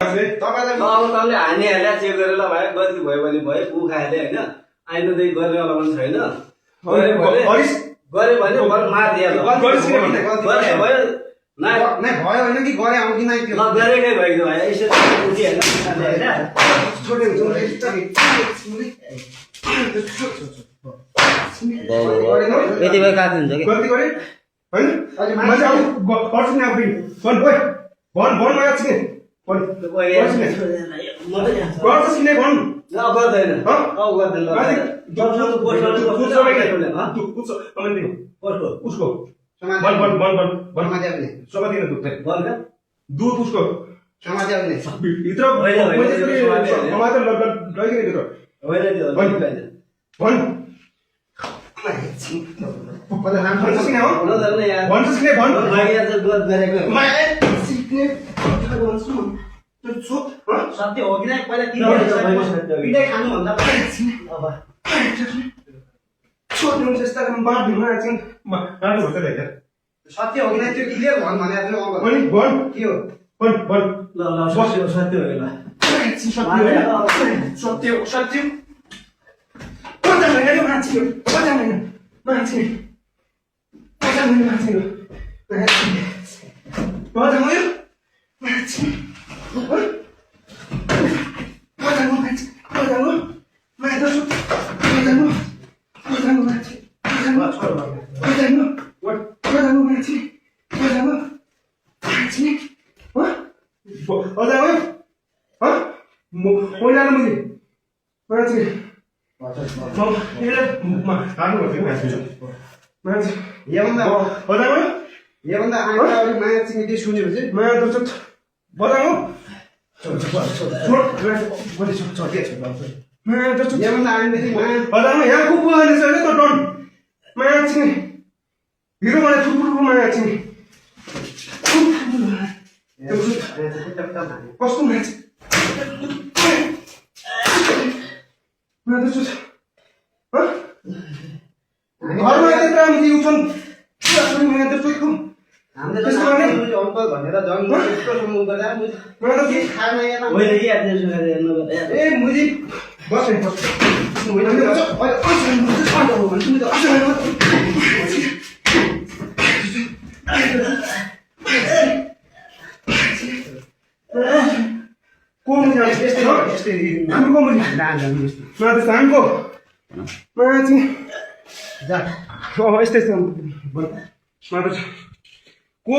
अब तँले हानिहाल्यो चेक गरेर ल भाइ गल्ती भयो भने भयो ऊ खाइहाल्यो होइन आइन्दादेखि गर्नेवाला पनि छैन गऱ्यो भने मारिदियो भयो भयो होइन कि गरे आउँ कि नै त्यो गरेकै भएको भाइ यसरी उठिहाल्नु यति बेला काट्नु हुन्छ कि गल्ती गरे होइन मैले अब गर्छु नि अब भन माग्छ कि गर्छस् कि नै भन गर्दैन उसको दूध उसको भित्र सत्य हो कि नै पहिला पिटाइ खानुभन्दा सत्य हो कि नै त्यो क्लियर भन् भने के हो ल सत्य हो सत्य को